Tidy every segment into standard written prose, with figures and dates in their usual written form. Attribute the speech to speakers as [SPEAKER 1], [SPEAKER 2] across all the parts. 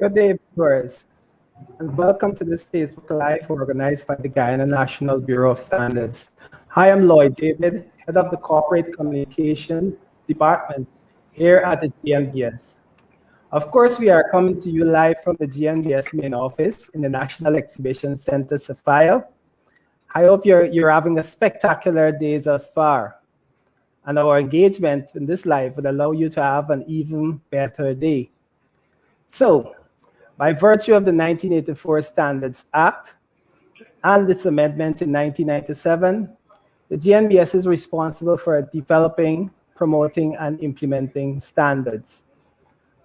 [SPEAKER 1] Good day, viewers, and welcome to this Facebook Live organized by the Guyana National Bureau of Standards. Hi, I'm Lloyd David, Head of the Corporate Communication Department here at the GNBS. Of course, we are coming to you live from the GNBS main office in the National Exhibition Center, Sophia. I hope you're having a spectacular day thus far, and our engagement in this live would allow you to have an even better day. So, by virtue of the 1984 Standards Act and its amendment in 1997, the GNBS is responsible for developing, promoting, and implementing standards.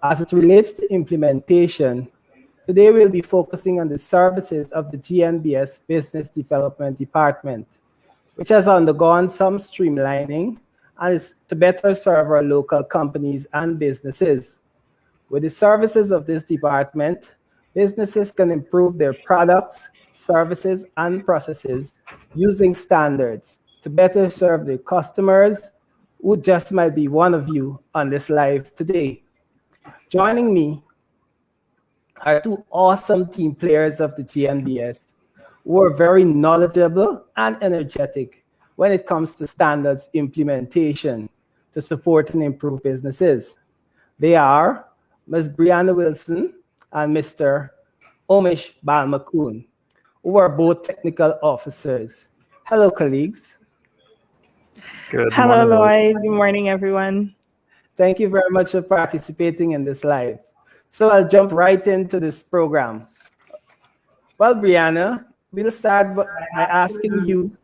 [SPEAKER 1] As it relates to implementation, today we'll be focusing on the services of the GNBS Business Development Department, which has undergone some streamlining and is to better serve our local companies and businesses. With the services of this department, businesses can improve their products, services, and processes using standards to better serve their customers, who just might be one of you on this live today. Joining me are two awesome team players of the GNBS who are very knowledgeable and energetic when it comes to standards implementation to support and improve businesses. They are Ms. Brianna Wilson and Mr. Omish Balmakun, who are both technical officers. Hello, colleagues.
[SPEAKER 2] Hello, Lloyd. Good morning, everyone.
[SPEAKER 1] Thank you very much for participating in this live. So I'll jump right into this program. Well, Brianna, we'll start by asking you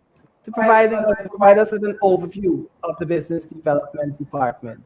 [SPEAKER 1] to provide us with an overview of the Business Development Department.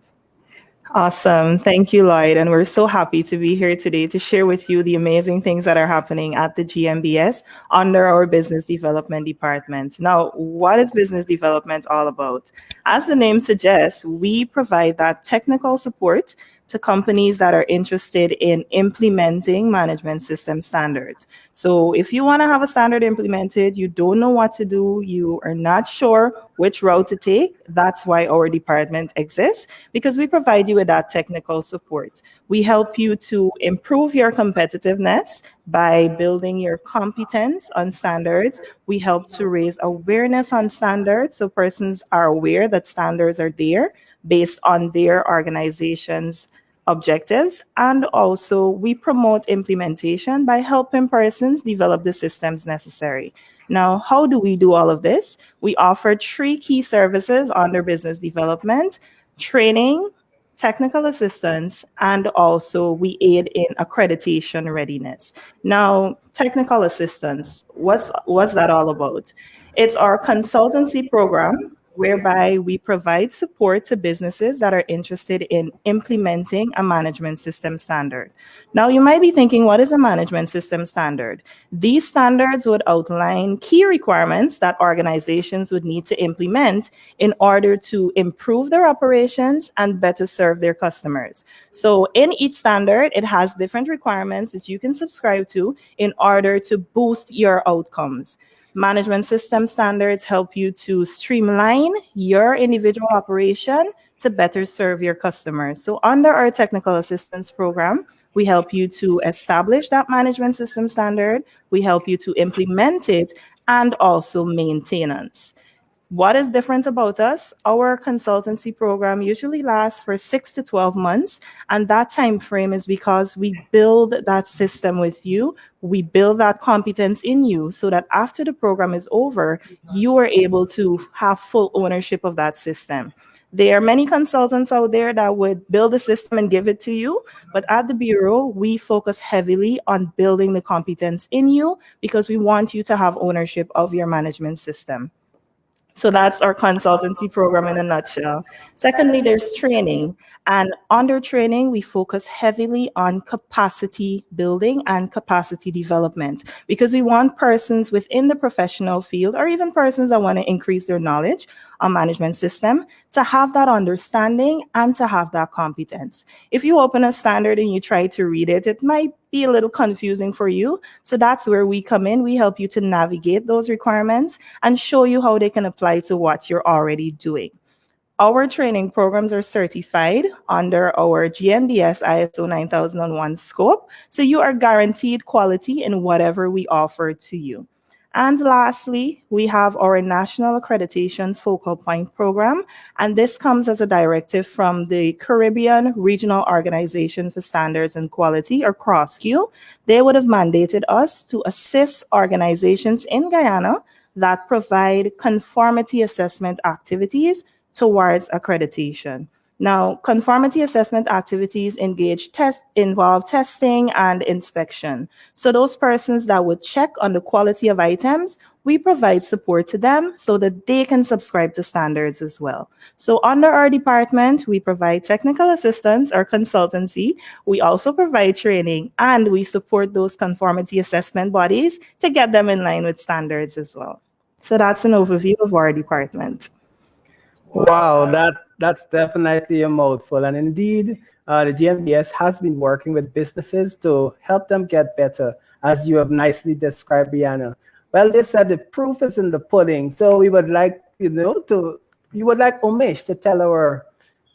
[SPEAKER 2] Awesome. Thank you, Lloyd. And we're so happy to be here today to share with you the amazing things that are happening at the GNBS under our Business Development Department. Now, what is business development all about? As the name suggests, we provide that technical support to companies that are interested in implementing management system standards. So if you want to have a standard implemented, you don't know what to do, you are not sure which route to take, that's why our department exists, because we provide you with that technical support. We help you to improve your competitiveness by building your competence on standards. We help to raise awareness on standards so persons are aware that standards are there based on their organization's objectives. And also we promote implementation by helping persons develop the systems necessary. Now, how do we do all of this? We offer 3 key services under business development: training, technical assistance, and also we aid in accreditation readiness. Now, technical assistance, what's that all about? It's our consultancy program whereby we provide support to businesses that are interested in implementing a management system standard. Now, you might be thinking, what is a management system standard? These standards would outline key requirements that organizations would need to implement in order to improve their operations and better serve their customers. So in each standard, it has different requirements that you can subscribe to in order to boost your outcomes. Management system standards help you to streamline your individual operation to better serve your customers. So under our technical assistance program, we help you to establish that management system standard, we help you to implement it, and also maintenance. What is different about us? Our consultancy program usually lasts for 6 to 12 months, and that time frame is because we build that system with you. We build that competence in you so that after the program is over, you are able to have full ownership of that system. There are many consultants out there that would build a system and give it to you, but at the Bureau, we focus heavily on building the competence in you because we want you to have ownership of your management system. So that's our consultancy program in a nutshell. Secondly, there's training. And under training, we focus heavily on capacity building and capacity development because we want persons within the professional field or even persons that want to increase their knowledge on management system to have that understanding and to have that competence. If you open a standard and you try to read it, it might be a little confusing for you. So that's where we come in. We help you to navigate those requirements and show you how they can apply to what you're already doing. Our training programs are certified under our GNBS ISO 9001 scope, so you are guaranteed quality in whatever we offer to you. And lastly, we have our National Accreditation Focal Point Program, and this comes as a directive from the Caribbean Regional Organization for Standards and Quality, or CROSQ. They would have mandated us to assist organizations in Guyana that provide conformity assessment activities towards accreditation. Now, conformity assessment activities involve testing and inspection. So those persons that would check on the quality of items, we provide support to them so that they can subscribe to standards as well. So under our department, we provide technical assistance or consultancy. We also provide training, and we support those conformity assessment bodies to get them in line with standards as well. So that's an overview of our department.
[SPEAKER 1] Wow, that's definitely a mouthful. And indeed, the GNBS has been working with businesses to help them get better, as you have nicely described, Brianna. Well, they said the proof is in the pudding. So we would like, you would like Umesh to tell our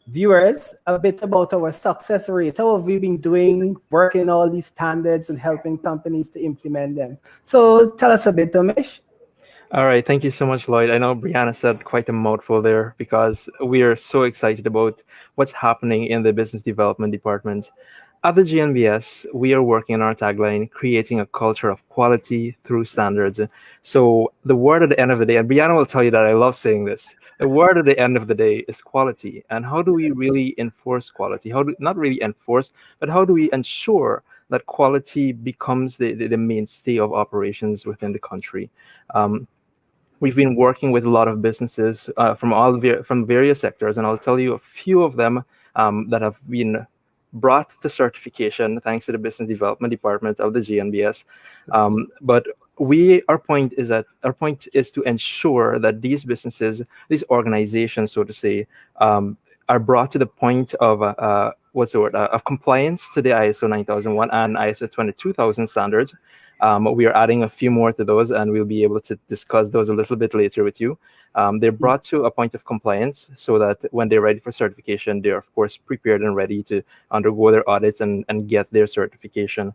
[SPEAKER 1] viewers a bit about our success rate. How have we been doing, working all these standards and helping companies to implement them? So tell us a bit, Umesh.
[SPEAKER 3] All right, thank you so much, Lloyd. I know Brianna said quite a mouthful there because we are so excited about what's happening in the business development department. At the GNBS, we are working on our tagline, creating a culture of quality through standards. So the word at the end of the day, and Brianna will tell you that I love saying this, the word at the end of the day is quality. And how do we really enforce quality? Not really enforce, but how do we ensure that quality becomes the mainstay of operations within the country? We've been working with a lot of businesses from various sectors, and I'll tell you a few of them that have been brought to certification thanks to the Business Development Department of the GNBS. But our point is to ensure that these businesses, these organizations, so to say, are brought to the point of of compliance to the ISO 9001 and ISO 22000 standards. We are adding a few more to those, and we'll be able to discuss those a little bit later with you. They're brought to a point of compliance so that when they're ready for certification, they're, of course, prepared and ready to undergo their audits and get their certification.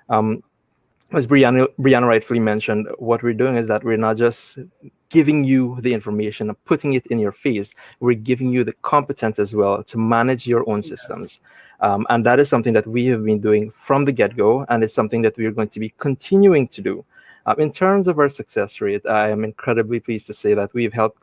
[SPEAKER 3] As Brianna rightfully mentioned, what we're doing is that we're not just giving you the information and putting it in your face. We're giving you the competence as well to manage your own systems. And that is something that we have been doing from the get-go, and it's something that we're going to be continuing to do. In terms of our success rate, I am incredibly pleased to say that we've helped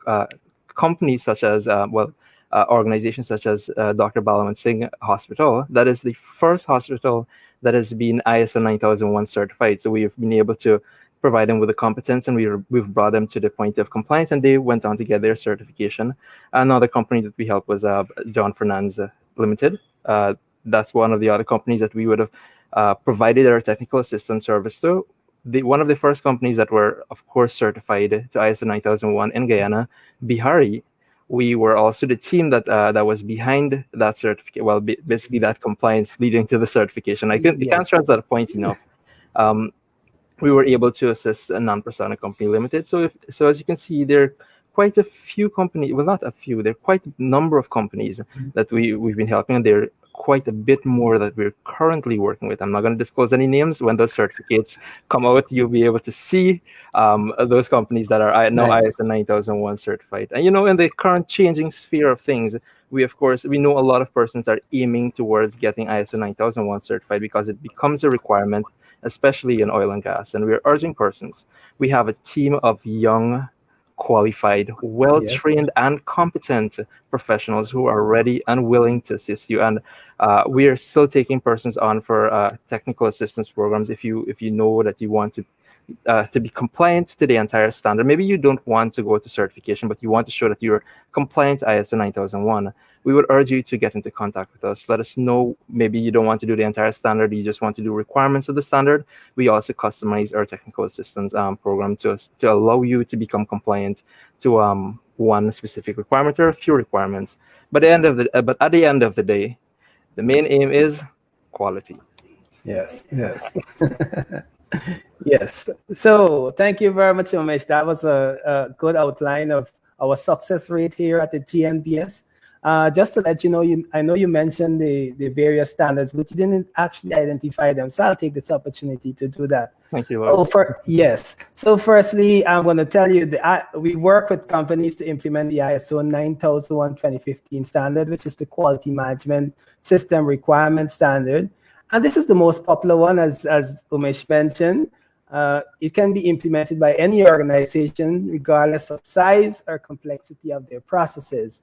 [SPEAKER 3] companies such as, organizations such as Dr. Balaman Singh Hospital. That is the first hospital that has been ISO 9001 certified. So we've been able to provide them with the competence, and we've brought them to the point of compliance, and they went on to get their certification. Another company that we helped was John Fernandez Limited. That's one of the other companies that we would have provided our technical assistance service to. One of the first companies that were, of course, certified to ISO 9001 in Guyana, Bihari. We were also the team that was behind that certificate. Well, basically that compliance leading to the certification. I can't stress that point enough. We were able to assist a non-persona company limited. So as you can see, there are quite a few companies. Well, not a few. There are quite a number of companies that we've been helping, and there are quite a bit more that we're currently working with. I'm not going to disclose any names. When those certificates come out, you'll be able to see those companies that are now ISO 9001 certified. And in the current changing sphere of things, we know a lot of persons are aiming towards getting ISO 9001 certified because it becomes a requirement, especially in oil and gas. And we're urging persons. We have a team of young, qualified, well-trained, and competent professionals who are ready and willing to assist you. And we are still taking persons on for technical assistance programs. If you know that you want to be compliant to the entire standard, maybe you don't want to go to certification, but you want to show that you're compliant to ISO 9001. We would urge you to get into contact with us. Let us know. Maybe you don't want to do the entire standard. You just want to do requirements of the standard. We also customize our technical assistance program to allow you to become compliant to one specific requirement or a few requirements. But at the end of the day, the main aim is quality.
[SPEAKER 1] Yes. Yes. So thank you very much, Umesh. That was a good outline of our success rate here at the GNBS. Just to let you know, I know you mentioned the various standards, but you didn't actually identify them. So I'll take this opportunity to do that.
[SPEAKER 3] Thank you, Lloyd.
[SPEAKER 1] Yes. So firstly, I'm going to tell you that we work with companies to implement the ISO 9001:2015 standard, which is the quality management system requirement standard. And this is the most popular one, as Umesh mentioned. It can be implemented by any organization, regardless of size or complexity of their processes.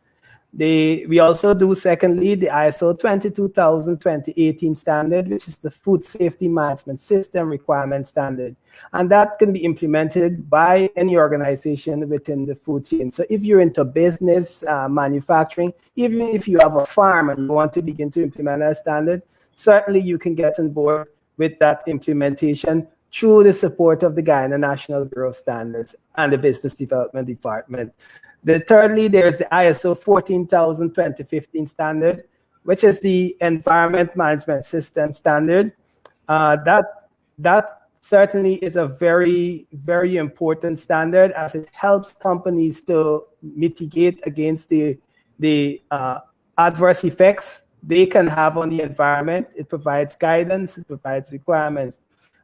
[SPEAKER 1] We also do, secondly, the ISO 22000:2018 standard, which is the food safety management system requirement standard. And that can be implemented by any organization within the food chain. So if you're into business, manufacturing, even if you have a farm and you want to begin to implement a standard, certainly you can get on board with that implementation through the support of the Guyana National Bureau of Standards and the Business Development Department. Thirdly, there's the ISO 14000:2015 standard, which is the Environment Management System standard. That certainly is a very, very important standard, as it helps companies to mitigate against the adverse effects they can have on the environment. It provides guidance, it provides requirements.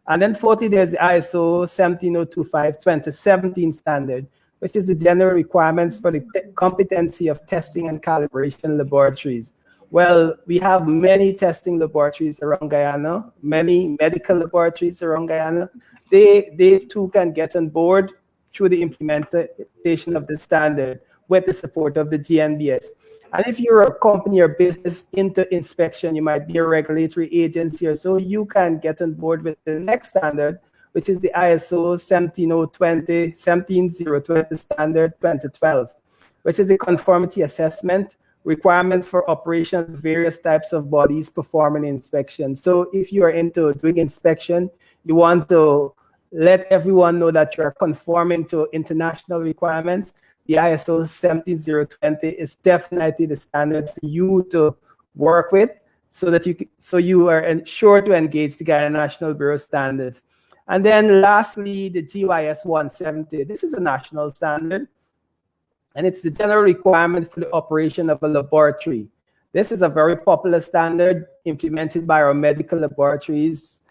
[SPEAKER 1] And then fourthly, there's the ISO 17025:2017 standard, which is the general requirements for the competency of testing and calibration laboratories. Well, we have many testing laboratories around Guyana, many medical laboratories around Guyana. They too can get on board through the implementation of the standard with the support of the GNBS. And if you're a company or business into inspection, you might be a regulatory agency or so, you can get on board with the next standard, which is the ISO 17020 standard 2012, which is the conformity assessment requirements for operation of various types of bodies performing inspection. So if you are into doing inspection, you want to let everyone know that you're conforming to international requirements. The ISO 17020 is definitely the standard for you to work with, so that you are sure to engage the Guyana National Bureau of Standards. And then lastly, the GYS 170. This is a national standard, and it's the general requirement for the operation of a laboratory. This is a very popular standard implemented by our medical laboratories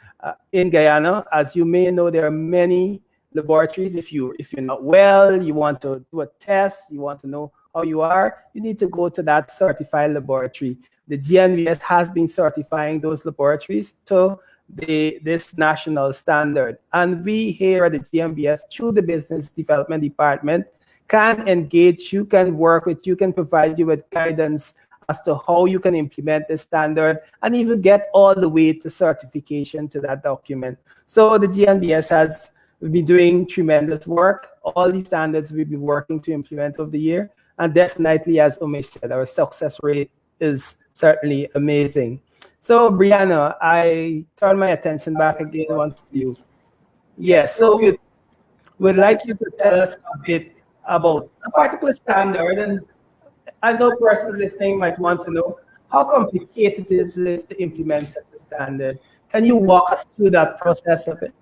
[SPEAKER 1] in Guyana. As you may know, there are many laboratories. If you're not well, you want to do a test, you want to know how you are, you need to go to that certified laboratory. The GNBS has been certifying those laboratories to this national standard. And we here at the GNBS, through the Business Development Department, can engage you, can work with you, can provide you with guidance as to how you can implement the standard and even get all the way to certification to that document. So the GNBS has been doing tremendous work. All these standards we've been working to implement over the year. And definitely, as Umesh said, our success rate is certainly amazing. So Brianna, I turn my attention back again once to you. Yes, so we'd like you to tell us a bit about a particular standard. And I know persons listening might want to know how complicated is this to implement such a standard. Can you walk us through that process of it?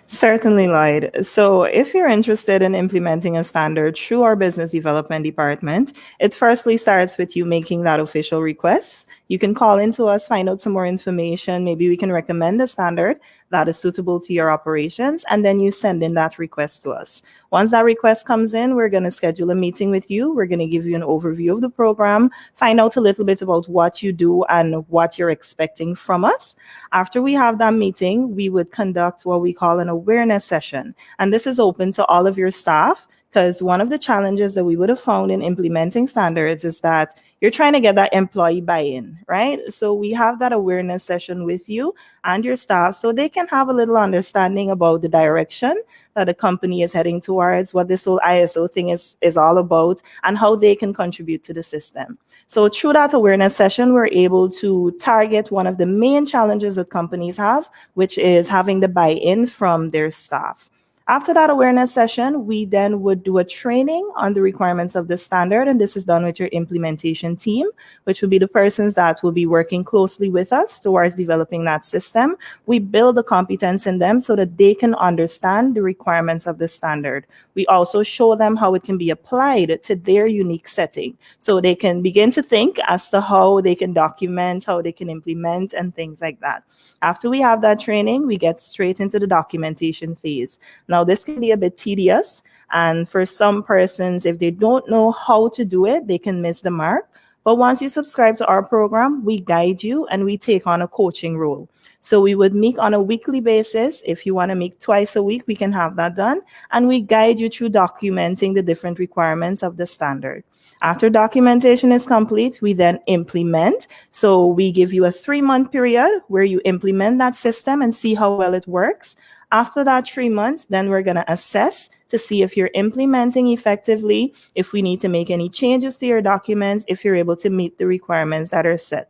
[SPEAKER 2] Certainly, Lloyd. So if you're interested in implementing a standard through our business development department, it firstly starts with you making that official request. You can call into us, find out some more information. Maybe we can recommend a standard that is suitable to your operations, and then you send in that request to us. Once that request comes in, we're going to schedule a meeting with you. We're going to give you an overview of the program, find out a little bit about what you do and what you're expecting from us. After we have that meeting, we would conduct what we call an awareness session. And this is open to all of your staff, because one of the challenges that we would have found in implementing standards is that you're trying to get that employee buy-in, right? So we have that awareness session with you and your staff so they can have a little understanding about the direction that the company is heading towards, what this whole ISO thing is all about, and how they can contribute to the system. So through that awareness session, we're able to target one of the main challenges that companies have, which is having the buy-in from their staff. After that awareness session, we then would do a training on the requirements of the standard, and this is done with your implementation team, which will be the persons that will be working closely with us towards developing that system. We build the competence in them so that they can understand the requirements of the standard. We also show them how it can be applied to their unique setting, so they can begin to think as to how they can document, how they can implement, and things like that. After we have that training, we get straight into the documentation phase. Now, this can be a bit tedious, and for some persons, if they don't know how to do it, they can miss the mark. But once you subscribe to our program, we guide you and we take on a coaching role. So we would meet on a weekly basis. If you want to meet twice a week, we can have that done. And we guide you through documenting the different requirements of the standard. After documentation is complete, we then implement. So we give you a 3-month period where you implement that system and see how well it works. After that 3 months, then we're going to assess to see if you're implementing effectively, if we need to make any changes to your documents, if you're able to meet the requirements that are set.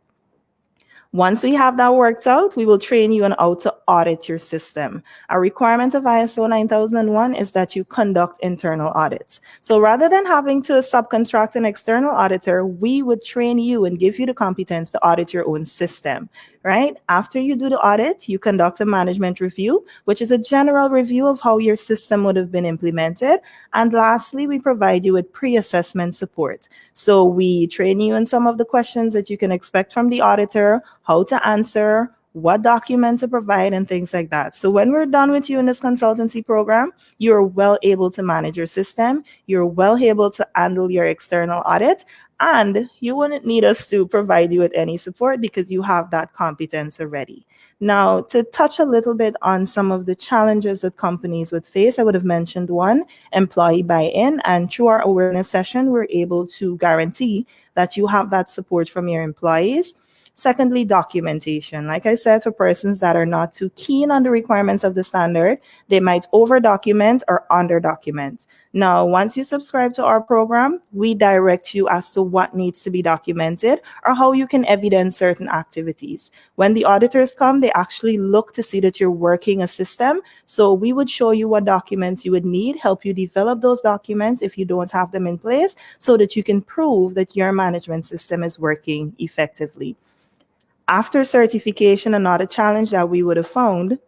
[SPEAKER 2] Once we have that worked out, we will train you on how to audit your system. A requirement of ISO 9001 is that you conduct internal audits. So rather than having to subcontract an external auditor, we would train you and give you the competence to audit your own system, right? After you do the audit, you conduct a management review, which is a general review of how your system would have been implemented. And lastly, we provide you with pre-assessment support. So we train you in some of the questions that you can expect from the auditor, how to answer, what document to provide, and things like that. So when we're done with you in this consultancy program, you're well able to manage your system, you're well able to handle your external audit, and you wouldn't need us to provide you with any support because you have that competence already. Now, to touch a little bit on some of the challenges that companies would face, I would have mentioned one, employee buy-in, and through our awareness session, we're able to guarantee that you have that support from your employees. Secondly, documentation. Like I said, for persons that are not too keen on the requirements of the standard, they might over-document or under-document. Now, once you subscribe to our program, we direct you as to what needs to be documented or how you can evidence certain activities. When the auditors come, they actually look to see that you're working a system. So we would show you what documents you would need, help you develop those documents if you don't have them in place, so that you can prove that your management system is working effectively. After certification, another challenge that we would have found,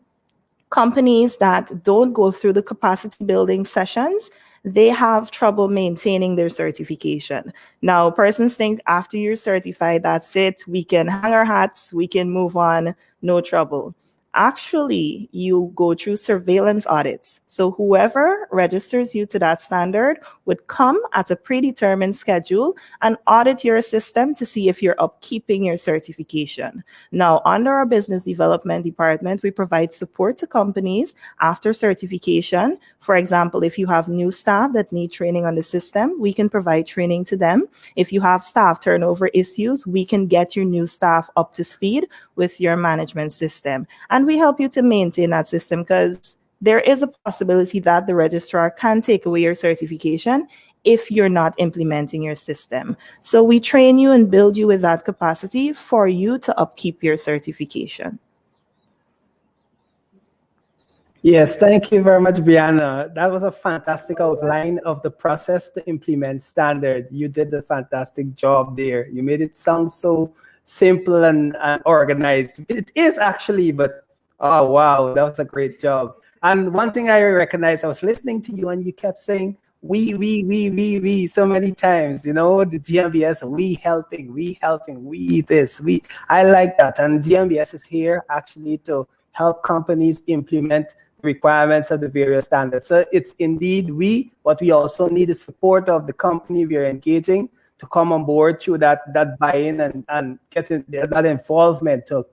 [SPEAKER 2] companies that don't go through the capacity building sessions, they have trouble maintaining their certification. Now, persons think after you're certified, that's it, we can hang our hats, we can move on, no trouble. Actually, you go through surveillance audits. So whoever registers you to that standard would come at a predetermined schedule and audit your system to see if you're upkeeping your certification. Now, under our business development department, we provide support to companies after certification. For example, if you have new staff that need training on the system, we can provide training to them. If you have staff turnover issues, we can get your new staff up to speed with your management system. And we help you to maintain that system, because there is a possibility that the registrar can take away your certification if you're not implementing your system. So we train you and build you with that capacity for you to upkeep your certification.
[SPEAKER 1] Yes, thank you very much, Brianna. That was a fantastic outline of the process to implement standard. You did a fantastic job there. You made it sound so simple and organized. It is actually, but oh, wow, that was a great job. And one thing I recognized, I was listening to you and you kept saying, we so many times, you know, the GNBS, we helping, we this, we. I like that. And GNBS is here actually to help companies implement requirements of the various standards. So it's indeed we, but we also need the support of the company we are engaging to come on board through that buy-in and getting that involvement to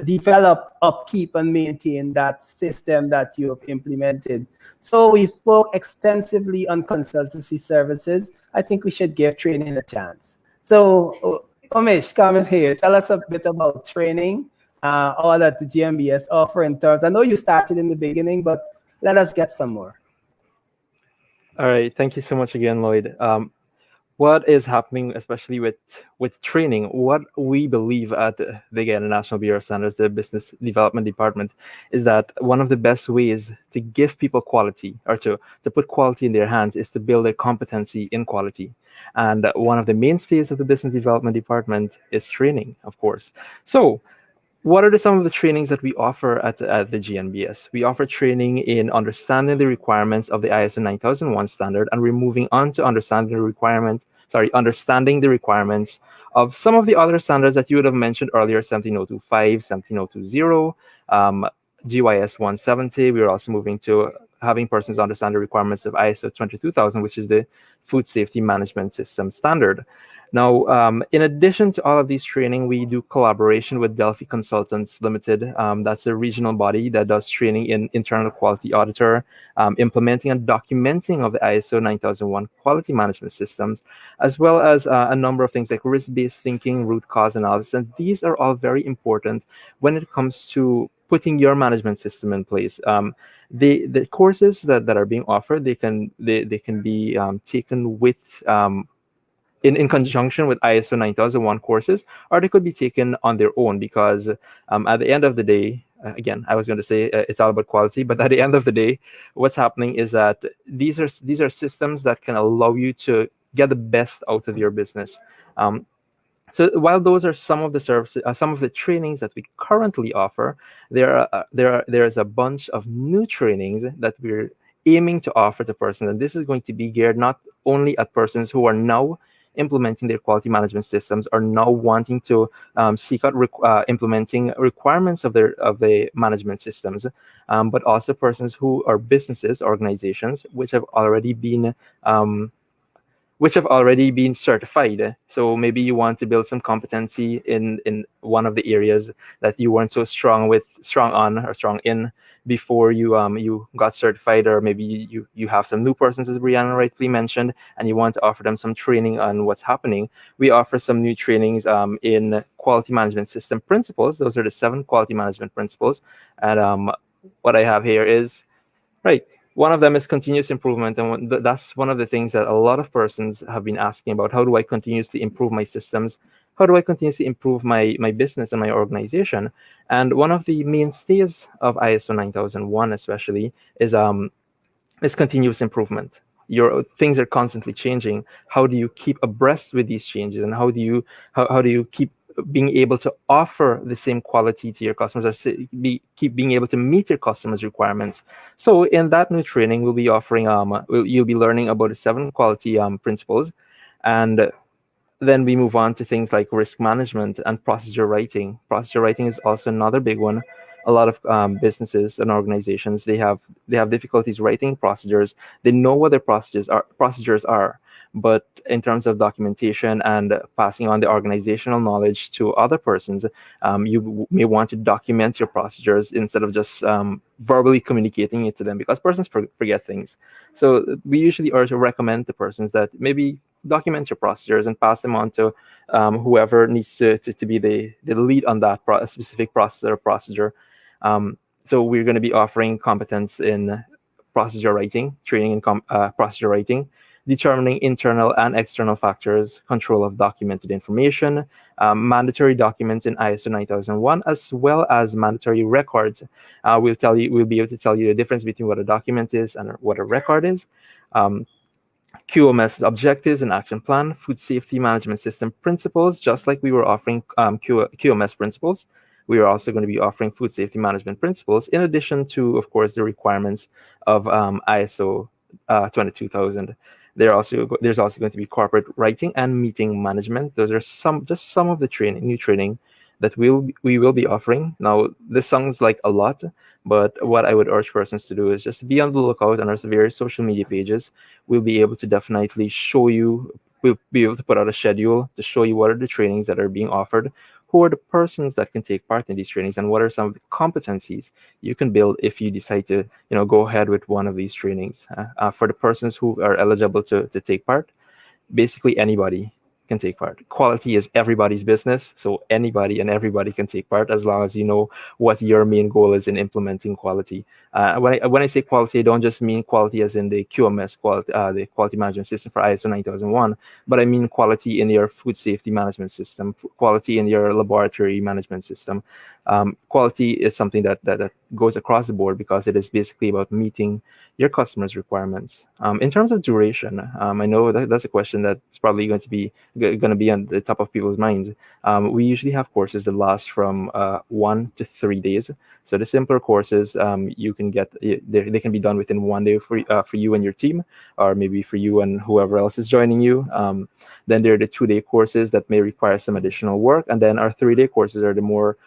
[SPEAKER 1] develop, upkeep, and maintain that system that you have implemented. So we spoke extensively on consultancy services. I think we should give training a chance. So Umesh, come in here. Tell us a bit about training, all that the GNBS offer in terms. I know you started in the beginning, but let us get some more.
[SPEAKER 3] All right. Thank you so much again, Lloyd. what is happening, especially with training, what we believe at the Guyana National Bureau of Standards, the Business Development Department, is that one of the best ways to give people quality, or to put quality in their hands, is to build their competency in quality. And one of the mainstays of the Business Development Department is training, of course. So what are some of the trainings that we offer at the GNBS? We offer training in understanding the requirements of the ISO 9001 standard, and we're moving on to understanding the requirements of some of the other standards that you would have mentioned earlier: 17025, 17020, GYS 170. We're also moving to having persons understand the requirements of ISO 22000, which is the Food Safety Management System standard. Now, in addition to all of these training, we do collaboration with Delphi Consultants Limited. That's a regional body that does training in internal quality auditor, implementing and documenting of the ISO 9001 quality management systems, as well as a number of things like risk-based thinking, root cause analysis. And these are all very important when it comes to putting your management system in place. The courses that are being offered, they can be taken with in conjunction with ISO 9001 courses, or they could be taken on their own, because at the end of the day, again, I was going to say it's all about quality, but at the end of the day, what's happening is that these are systems that can allow you to get the best out of your business. So while those are some of the services, some of the trainings that we currently offer, there's a bunch of new trainings that we're aiming to offer to persons, and this is going to be geared not only at persons who are now implementing their quality management systems, or now wanting to seek out implementing requirements of the management systems, but also persons who are businesses, organizations, which have already been certified. So maybe you want to build some competency in one of the areas that you weren't so strong in before you got certified, or maybe you have some new persons, as Brianna rightfully mentioned, and you want to offer them some training on what's happening. We offer some new trainings in quality management system principles. Those are the 7 quality management principles. And what I have here is, right, one of them is continuous improvement, and that's one of the things that a lot of persons have been asking about. How do I continuously improve my systems? How do I continuously improve my business and my organization? And one of the mainstays of ISO 9001 especially is continuous improvement. Your things are constantly changing. How do you keep abreast with these changes, and how do you keep being able to offer the same quality to your customers, or keep being able to meet your customers' requirements? So in that new training, we'll be offering you'll be learning about the 7 quality principles, and then we move on to things like risk management and procedure writing. Procedure writing is also another big one. A lot of businesses and organizations, they have difficulties writing procedures. They know what their procedures are, but in terms of documentation and passing on the organizational knowledge to other persons, you may want to document your procedures instead of just verbally communicating it to them, because persons forget things. So we usually also recommend to persons that maybe document your procedures and pass them on to whoever needs to be the lead on that specific process or procedure. So we're going to be offering competence in procedure writing, training in procedure writing, determining internal and external factors, control of documented information, mandatory documents in ISO 9001, as well as mandatory records. We'll be able to tell you the difference between what a document is and what a record is. QMS objectives and action plan, food safety management system principles. Just like we were offering QMS principles, we are also going to be offering food safety management principles, in addition to, of course, the requirements of ISO 22000. There's also going to be corporate writing and meeting management. Those are some of the new training that we will be offering. Now, this sounds like a lot, but what I would urge persons to do is just be on the lookout on our various social media pages. We'll be able to definitely show you. We'll be able to put out a schedule to show you what are the trainings that are being offered, who are the persons that can take part in these trainings, and what are some of the competencies you can build if you decide to go ahead with one of these trainings. For the persons who are eligible to take part, basically anybody can take part. Quality is everybody's business, so anybody and everybody can take part, as long as you know what your main goal is in implementing quality. When I say quality, I don't just mean quality as in the QMS quality, the quality management system for ISO 9001, but I mean quality in your food safety management system, quality in your laboratory management system. Quality is something that goes across the board because it is basically about meeting your customers' requirements. In terms of duration, I know that's a question that's probably going to be on the top of people's minds. We usually have courses that last from 1 to 3 days. So the simpler courses, you can get they can be done within 1 day for you and your team, or maybe for you and whoever else is joining you. Then there are the 2-day courses that may require some additional work, and then our 3-day courses are the more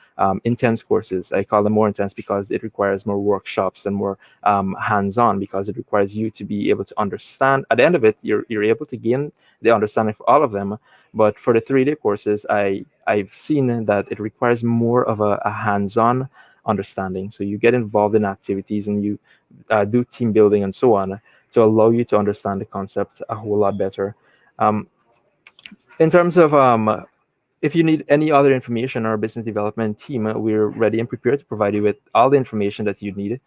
[SPEAKER 3] intense courses. I call them more intense because it requires more workshops and more hands-on, because it requires you to be able to understand. At the end of it, you're able to gain the understanding for all of them. But for the 3-day courses, I've seen that it requires more of a hands-on understanding. So you get involved in activities and you do team building and so on to allow you to understand the concept a whole lot better. In terms of if you need any other information, our business development team, we're ready and prepared to provide you with all the information that you need.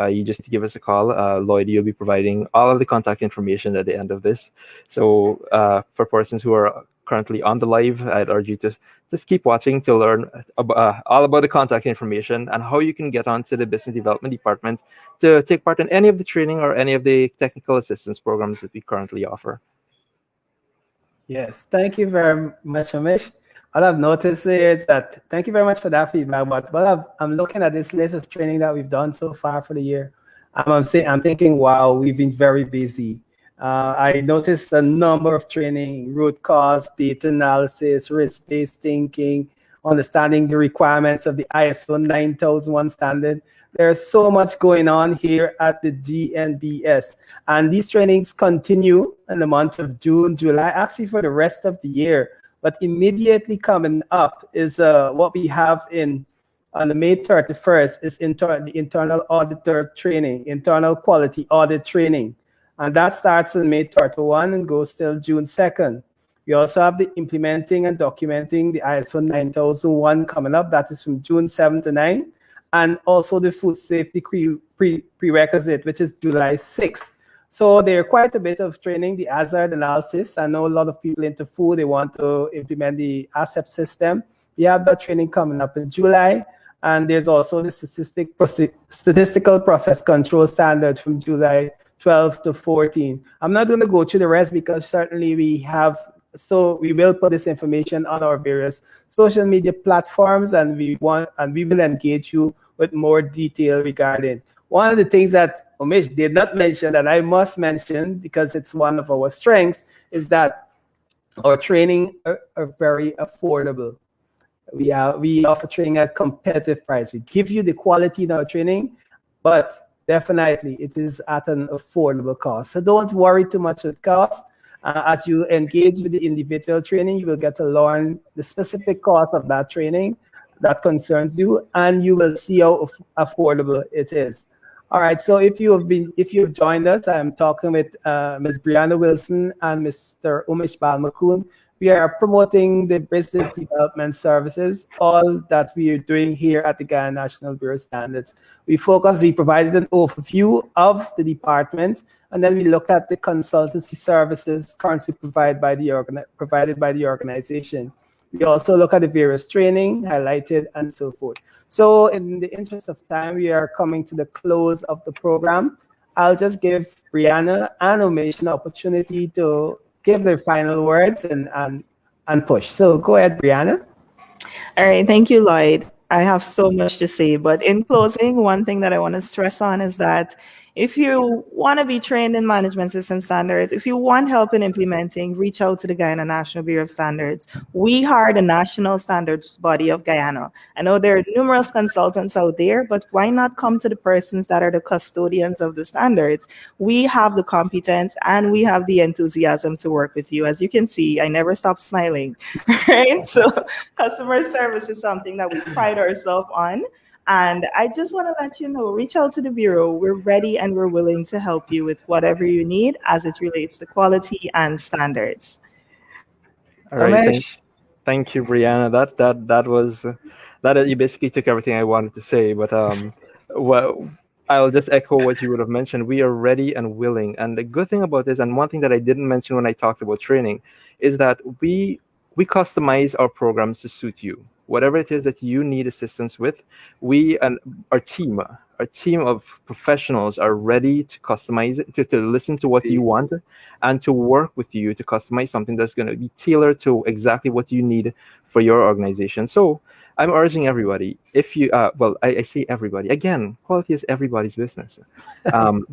[SPEAKER 3] You just give us a call. Lloyd, you'll be providing all of the contact information at the end of this. So for persons who are currently on the live, I'd urge you to just keep watching to learn all about the contact information and how you can get onto the business development department to take part in any of the training or any of the technical assistance programs that we currently offer.
[SPEAKER 1] Yes, thank you very much, Amish. What I've noticed here is that, thank you very much for that feedback, but I'm looking at this list of training that we've done so far for the year. I'm thinking, wow, we've been very busy. I noticed a number of training: root cause, data analysis, risk-based thinking, understanding the requirements of the ISO 9001 standard. There's so much going on here at the GNBS. And these trainings continue in the month of June, July, actually for the rest of the year. But immediately coming up is what we have on the May 31st is the internal auditor training, internal quality audit training. And that starts on May 31 and goes till June 2nd. We also have the implementing and documenting the ISO 9001 coming up. That is from June 7 to 9. And also the food safety prerequisite, which is July 6th. So there are quite a bit of training, the hazard analysis. I know a lot of people into food, they want to implement the ASEP system. We have that training coming up in July. And there's also the statistical process control standard from July 12 to 14. I'm not going to go through the rest because certainly we will put this information on our various social media platforms, and we will engage you with more detail regarding. One of the things that Umesh did not mention that I must mention, because it's one of our strengths, is that our training are very affordable. We offer training at competitive price. We give you the quality in our training, but definitely it is at an affordable cost. So don't worry too much with cost. As you engage with the individual training, you will get to learn the specific cost of that training that concerns you, and you will see how affordable it is. All right, so if you've joined us, I'm talking with Ms. Brianna Wilson and Mr. Umesh Balmakun. We are promoting the business development services, all that we are doing here at the Ghana National Bureau of Standards. We provided an overview of the department, and then we looked at the consultancy services currently provided by the organization. We also look at the various training highlighted and so forth. So in the interest of time, we are coming to the close of the program. I'll just give Brianna and Umesh an opportunity to give their final words and push. So go ahead, Brianna.
[SPEAKER 2] All right, thank you, Lloyd. I have so much to say, but in closing, one thing that I want to stress on is that if you want to be trained in management system standards, if you want help in implementing, reach out to the Guyana National Bureau of Standards. We are the national standards body of Guyana. I know there are numerous consultants out there, but why not come to the persons that are the custodians of the standards? We have the competence and we have the enthusiasm to work with you. As you can see, I never stop smiling, right? So customer service is something that we pride ourselves on. And I just want to let you know, reach out to the Bureau. We're ready and we're willing to help you with whatever you need as it relates to quality and standards.
[SPEAKER 3] All right, thank you, Brianna. That was you basically took everything I wanted to say. But I'll just echo what you would have mentioned. We are ready and willing. And the good thing about this, and one thing that I didn't mention when I talked about training, is that we customize our programs to suit you. Whatever it is that you need assistance with, we and our team of professionals are ready to customize it, to listen to what you want, and to work with you to customize something that's going to be tailored to exactly what you need for your organization. So I'm urging everybody, if you, I say everybody, again, quality is everybody's business. Um,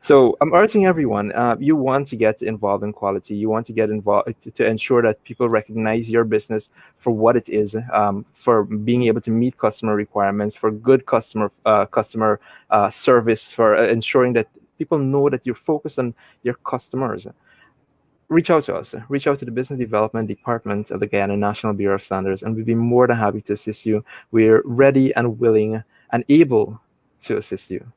[SPEAKER 3] so I'm urging everyone, you want to get involved in quality, you want to get involved to ensure that people recognize your business for what it is, for being able to meet customer requirements, for good customer service, for ensuring that people know that you're focused on your customers. Reach out to us. Reach out to the Business Development Department of the Guyana National Bureau of Standards, and we'd be more than happy to assist you. We're ready and willing and able to assist you.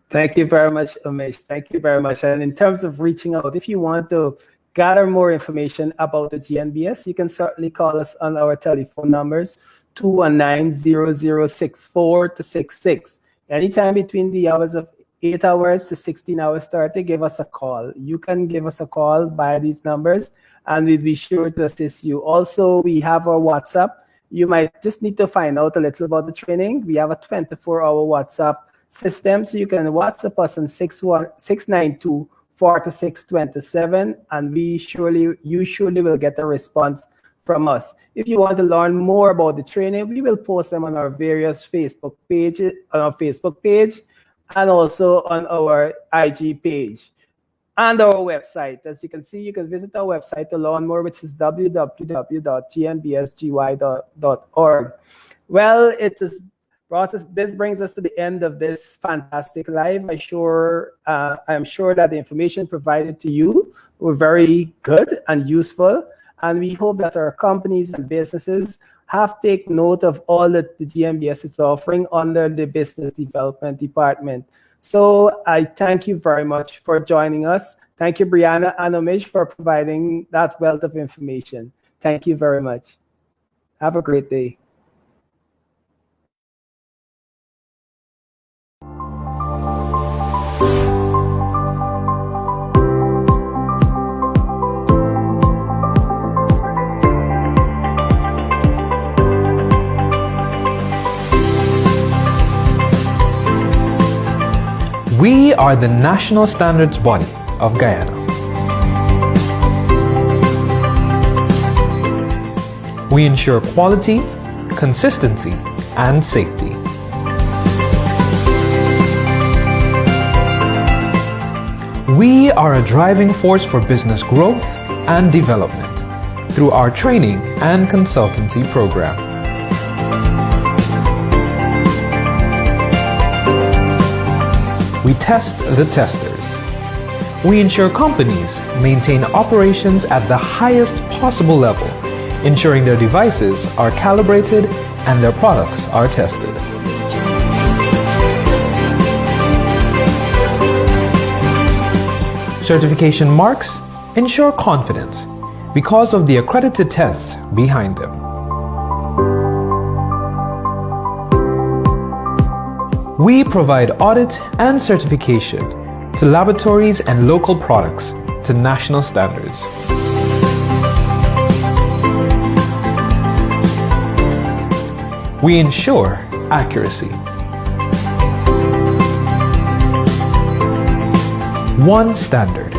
[SPEAKER 1] Thank you very much, Umesh. Thank you very much. And in terms of reaching out, if you want to gather more information about the GNBS, you can certainly call us on our telephone numbers, 219-0064-66. Anytime between the hours of 8 hours to 16 hours 30, give us a call. You can give us a call by these numbers, and we'll be sure to assist you. Also, we have our WhatsApp. You might just need to find out a little about the training. We have a 24-hour WhatsApp system, so you can WhatsApp us on 692-4627, and you surely will get a response from us. If you want to learn more about the training, we will post them on our various Facebook pages, and also on our IG page and our website. As you can see, you can visit our website to learn more, which is www.gnbsgy.org. Well, this brings us to the end of this fantastic live. I'm sure that the information provided to you were very good and useful, and we hope that our companies and businesses have taken note of all that the GNBS is offering under the Business Development Department. So I thank you very much for joining us. Thank you, Brianna and Umesh, for providing that wealth of information. Thank you very much. Have a great day.
[SPEAKER 4] We are the national standards body of Guyana. We ensure quality, consistency, and safety. We are a driving force for business growth and development through our training and consultancy program. We test the testers. We ensure companies maintain operations at the highest possible level, ensuring their devices are calibrated and their products are tested. Certification marks ensure confidence because of the accredited tests behind them. We provide audit and certification to laboratories and local products to national standards. We ensure accuracy. One standard.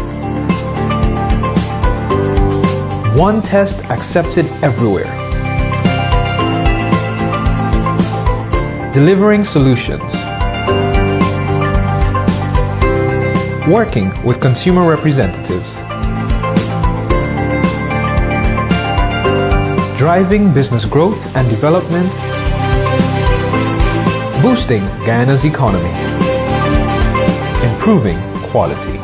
[SPEAKER 4] One test accepted everywhere. Delivering solutions. Working with consumer representatives. Driving business growth and development. Boosting Guyana's economy. Improving quality.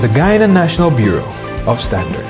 [SPEAKER 4] The Guyana National Bureau of Standards.